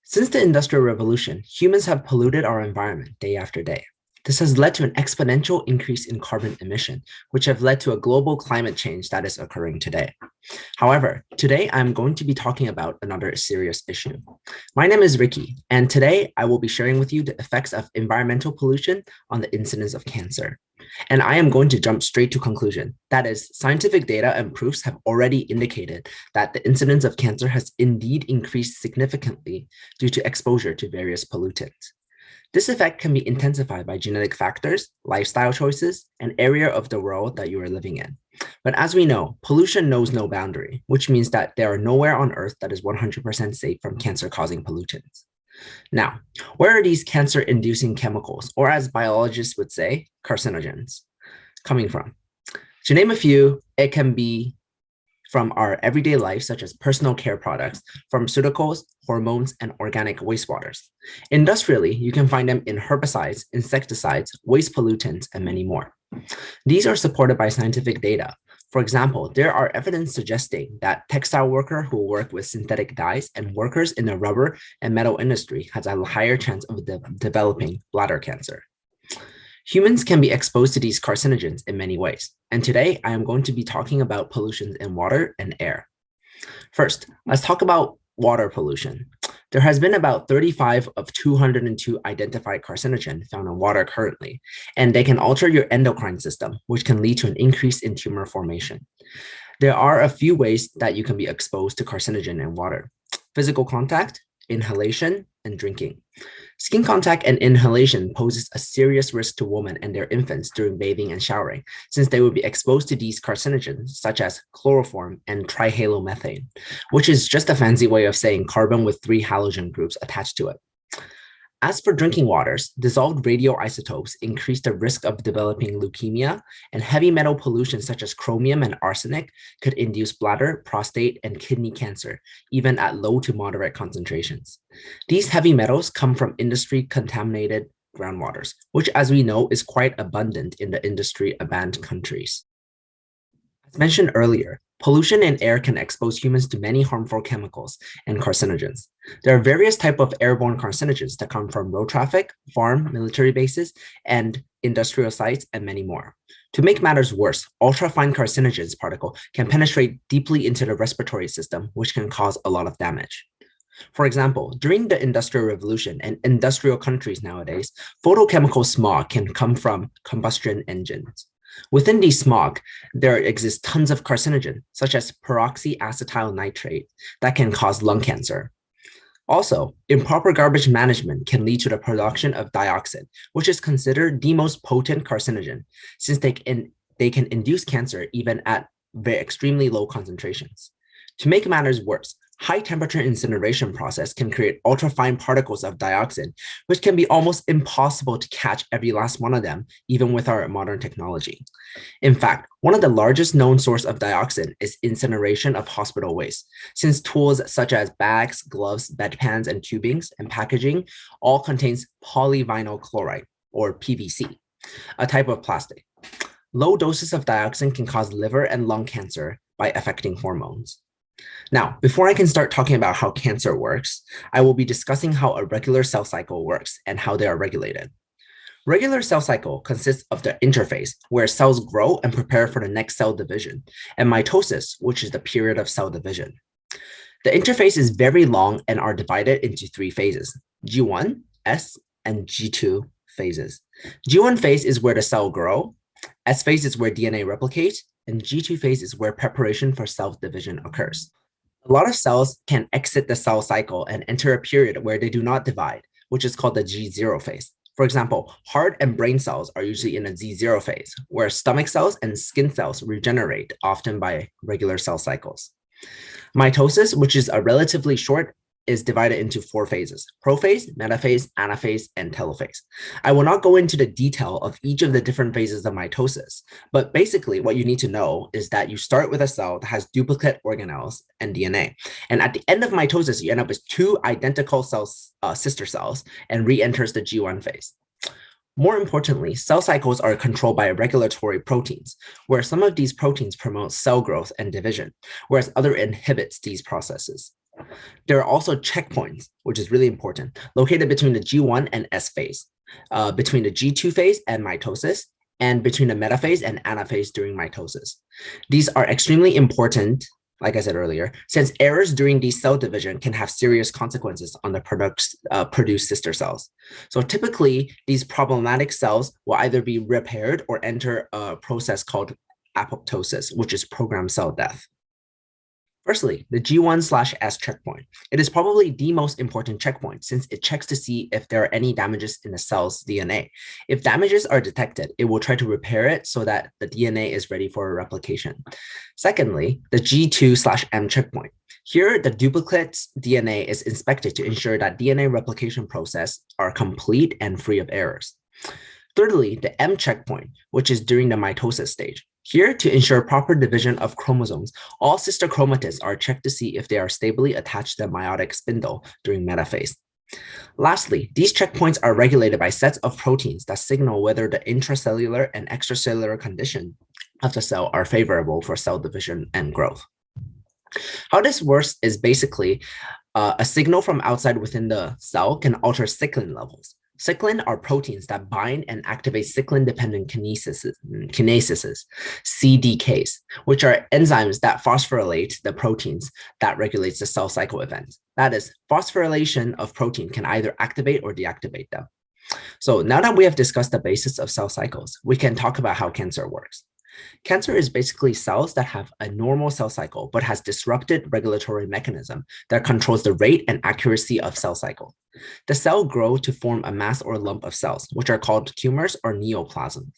Since the Industrial Revolution, humans have polluted our environment day after day. This has led to an exponential increase in carbon emission, which have led to a global climate change that is occurring today. However, today I'm going to be talking about another serious issue. My name is Ricky, and today I will be sharing with you the effects of environmental pollution on the incidence of cancer. And I am going to jump straight to conclusion. That is, scientific data and proofs have already indicated that the incidence of cancer has indeed increased significantly due to exposure to various pollutants. This effect can be intensified by genetic factors, lifestyle choices, and area of the world that you are living in. But as we know, pollution knows no boundary, which means that there are nowhere on Earth that is 100% safe from cancer-causing pollutants. Now, where are these cancer-inducing chemicals, or as biologists would say, carcinogens, coming from? To name a few, it can be from our everyday life, such as personal care products, pharmaceuticals, hormones, and organic wastewaters. Industrially, you can find them in herbicides, insecticides, waste pollutants, and many more. These are supported by scientific data. For example, there are evidence suggesting that textile workers who work with synthetic dyes and workers in the rubber and metal industry has a higher chance of developing bladder cancer. Humans can be exposed to these carcinogens in many ways, and today I am going to be talking about pollution in water and air. First, let's talk about water pollution. There has been about 35 of 202 identified carcinogens found in water currently, and they can alter your endocrine system, which can lead to an increase in tumor formation. There are a few ways that you can be exposed to carcinogen in water: physical contact, inhalation, and drinking. Skin contact and inhalation poses a serious risk to women and their infants during bathing and showering, since they will be exposed to these carcinogens such as chloroform and trihalomethane, which is just a fancy way of saying carbon with 3 halogen groups attached to it. As for drinking waters, dissolved radioisotopes increase the risk of developing leukemia, and heavy metal pollution such as chromium and arsenic could induce bladder, prostate, and kidney cancer, even at low to moderate concentrations. These heavy metals come from industry-contaminated groundwaters, which, as we know, is quite abundant in the industry-banned countries. As mentioned earlier, pollution in air can expose humans to many harmful chemicals and carcinogens. There are various types of airborne carcinogens that come from road traffic, farm, military bases, and industrial sites, and many more. To make matters worse, ultrafine carcinogens particle can penetrate deeply into the respiratory system, which can cause a lot of damage. For example, during the Industrial Revolution and industrial countries nowadays, photochemical smog can come from combustion engines. Within these smog, there exists tons of carcinogen, such as peroxyacetyl nitrate, that can cause lung cancer. Also, improper garbage management can lead to the production of dioxin, which is considered the most potent carcinogen, since they can induce cancer even at very extremely low concentrations. To make matters worse, high-temperature incineration process can create ultrafine particles of dioxin, which can be almost impossible to catch every last one of them, even with our modern technology. In fact, one of the largest known sources of dioxin is incineration of hospital waste, since tools such as bags, gloves, bedpans, and tubings and packaging all contains polyvinyl chloride, or PVC, a type of plastic. Low doses of dioxin can cause liver and lung cancer by affecting hormones. Now, before I can start talking about how cancer works, I will be discussing how a regular cell cycle works and how they are regulated. Regular cell cycle consists of the interphase, where cells grow and prepare for the next cell division, and mitosis, which is the period of cell division. The interphase is very long and are divided into 3 phases: G1, S, and G2 phases. G1 phase is where the cell grows, S phase is where DNA replicates, and G2 phase is where preparation for cell division occurs. A lot of cells can exit the cell cycle and enter a period where they do not divide, which is called the G0 phase. For example, heart and brain cells are usually in a Z0 phase, where stomach cells and skin cells regenerate, often by regular cell cycles. Mitosis, which is a relatively short, is divided into 4 phases: prophase, metaphase, anaphase, and telophase. I will not go into the detail of each of the different phases of mitosis, but basically what you need to know is that you start with a cell that has duplicate organelles and DNA. And at the end of mitosis, you end up with 2 identical cells, sister cells, and re-enters the G1 phase. More importantly, cell cycles are controlled by regulatory proteins, where some of these proteins promote cell growth and division, whereas other inhibits these processes. There are also checkpoints, which is really important, located between the G1 and S phase, between the G2 phase and mitosis, and between the metaphase and anaphase during mitosis. These are extremely important, like I said earlier, since errors during the cell division can have serious consequences on the produced sister cells. So typically, these problematic cells will either be repaired or enter a process called apoptosis, which is programmed cell death. Firstly, the G1/S checkpoint. It is probably the most important checkpoint since it checks to see if there are any damages in the cell's DNA. If damages are detected, it will try to repair it so that the DNA is ready for replication. Secondly, the G2/M checkpoint. Here, the duplicate's DNA is inspected to ensure that DNA replication process are complete and free of errors. Thirdly, the M checkpoint, which is during the mitosis stage. Here, to ensure proper division of chromosomes, all sister chromatids are checked to see if they are stably attached to the meiotic spindle during metaphase. Lastly, these checkpoints are regulated by sets of proteins that signal whether the intracellular and extracellular condition of the cell are favorable for cell division and growth. How this works is basically a signal from outside within the cell can alter cyclin levels. Cyclin are proteins that bind and activate cyclin-dependent kinases, CDKs, which are enzymes that phosphorylate the proteins that regulates the cell cycle event. That is, phosphorylation of protein can either activate or deactivate them. So now that we have discussed the basis of cell cycles, we can talk about how cancer works. Cancer is basically cells that have a normal cell cycle, but has disrupted regulatory mechanism that controls the rate and accuracy of cell cycle. The cell grows to form a mass or lump of cells, which are called tumors or neoplasms.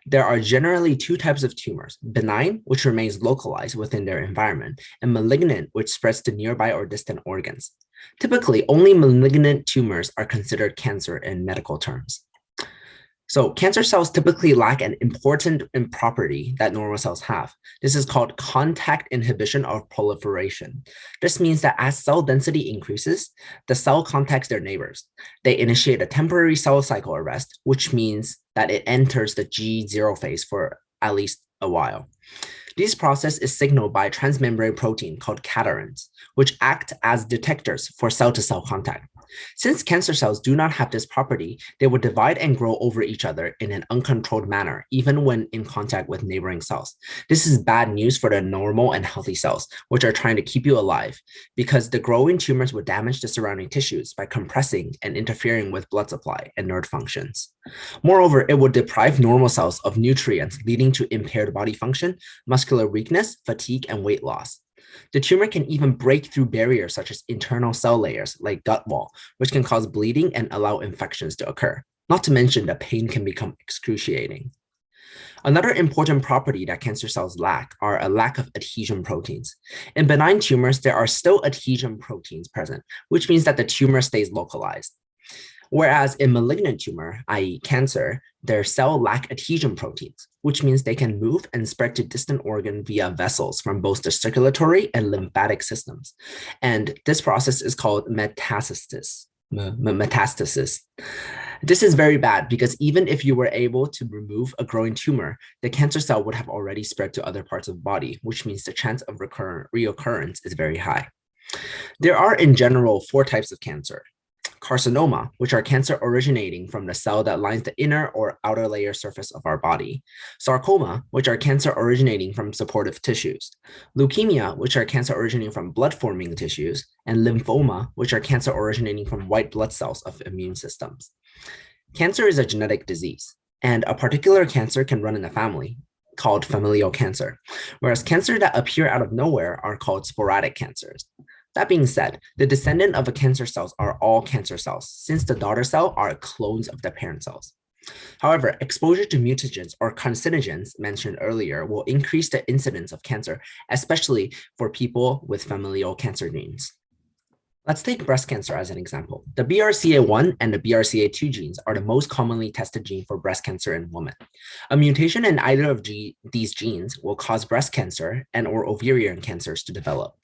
There are generally two types of tumors, benign, which remains localized within their environment, and malignant, which spreads to nearby or distant organs. Typically, only malignant tumors are considered cancer in medical terms. So cancer cells typically lack an important property that normal cells have. This is called contact inhibition of proliferation. This means that as cell density increases, the cell contacts their neighbors. They initiate a temporary cell cycle arrest, which means that it enters the G0 phase for at least a while. This process is signaled by a transmembrane protein called cadherins, which act as detectors for cell-to-cell contact. Since cancer cells do not have this property, they will divide and grow over each other in an uncontrolled manner, even when in contact with neighboring cells. This is bad news for the normal and healthy cells, which are trying to keep you alive, because the growing tumors will damage the surrounding tissues by compressing and interfering with blood supply and nerve functions. Moreover, it will deprive normal cells of nutrients, leading to impaired body function, muscular weakness, fatigue, and weight loss. The tumor can even break through barriers such as internal cell layers like gut wall, which can cause bleeding and allow infections to occur. Not to mention the pain can become excruciating. Another important property that cancer cells lack are a lack of adhesion proteins. In benign tumors, there are still adhesion proteins present, which means that the tumor stays localized. Whereas in malignant tumor, i.e. cancer, their cell lack adhesion proteins, which means they can move and spread to distant organ via vessels from both the circulatory and lymphatic systems. And this process is called metastasis. This is very bad because even if you were able to remove a growing tumor, the cancer cell would have already spread to other parts of the body, which means the chance of reoccurrence is very high. There are in general 4 types of cancer. Carcinoma, which are cancer originating from the cell that lines the inner or outer layer surface of our body. Sarcoma, which are cancer originating from supportive tissues. Leukemia, which are cancer originating from blood-forming tissues. And lymphoma, which are cancer originating from white blood cells of immune systems. Cancer is a genetic disease, and a particular cancer can run in the family, called familial cancer, whereas cancer that appear out of nowhere are called sporadic cancers. That being said, the descendant of a cancer cells are all cancer cells, since the daughter cell are clones of the parent cells. However, exposure to mutagens or carcinogens mentioned earlier will increase the incidence of cancer, especially for people with familial cancer genes. Let's take breast cancer as an example. The BRCA1 and the BRCA2 genes are the most commonly tested gene for breast cancer in women. A mutation in either of these genes will cause breast cancer and or ovarian cancers to develop.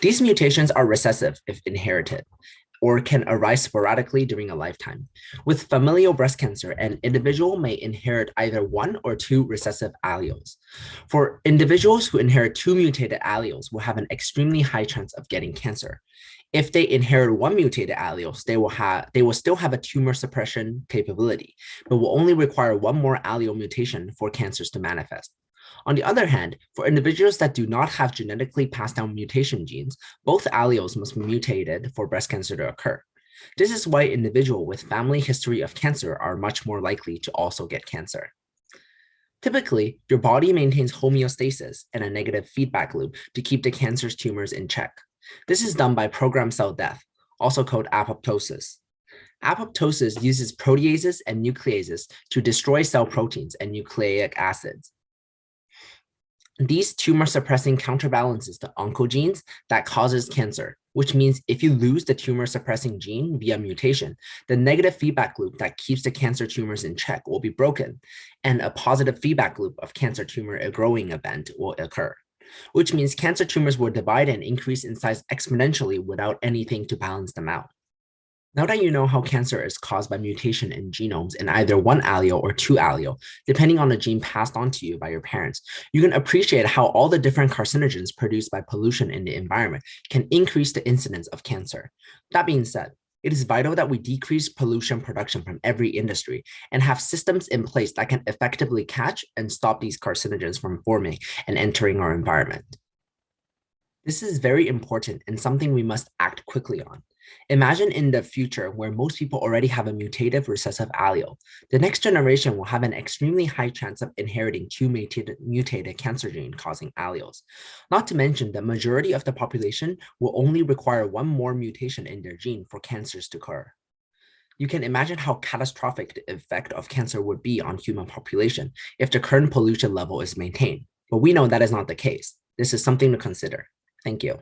These mutations are recessive if inherited. or can arise sporadically during a lifetime. With familial breast cancer, an individual may inherit either one or two recessive alleles. For individuals who inherit two mutated alleles will have an extremely high chance of getting cancer. If they inherit one mutated allele, they will still have a tumor suppression capability, but will only require one more allele mutation for cancers to manifest. On the other hand, for individuals that do not have genetically passed down mutation genes, both alleles must be mutated for breast cancer to occur. This is why individuals with family history of cancer are much more likely to also get cancer. Typically, your body maintains homeostasis and a negative feedback loop to keep the cancer's tumors in check. This is done by programmed cell death, also called apoptosis. Apoptosis uses proteases and nucleases to destroy cell proteins and nucleic acids. These tumor-suppressing counterbalances the oncogenes that causes cancer, which means if you lose the tumor-suppressing gene via mutation, the negative feedback loop that keeps the cancer tumors in check will be broken, and a positive feedback loop of cancer tumor growing event will occur, which means cancer tumors will divide and increase in size exponentially without anything to balance them out. Now that you know how cancer is caused by mutation in genomes in either one allele or two allele, depending on the gene passed on to you by your parents, you can appreciate how all the different carcinogens produced by pollution in the environment can increase the incidence of cancer. That being said, it is vital that we decrease pollution production from every industry and have systems in place that can effectively catch and stop these carcinogens from forming and entering our environment. This is very important and something we must act quickly on. Imagine in the future where most people already have a mutative recessive allele. The next generation will have an extremely high chance of inheriting two mutated cancer gene-causing alleles. Not to mention, the majority of the population will only require one more mutation in their gene for cancers to occur. You can imagine how catastrophic the effect of cancer would be on human population if the current pollution level is maintained. But we know that is not the case. This is something to consider. Thank you.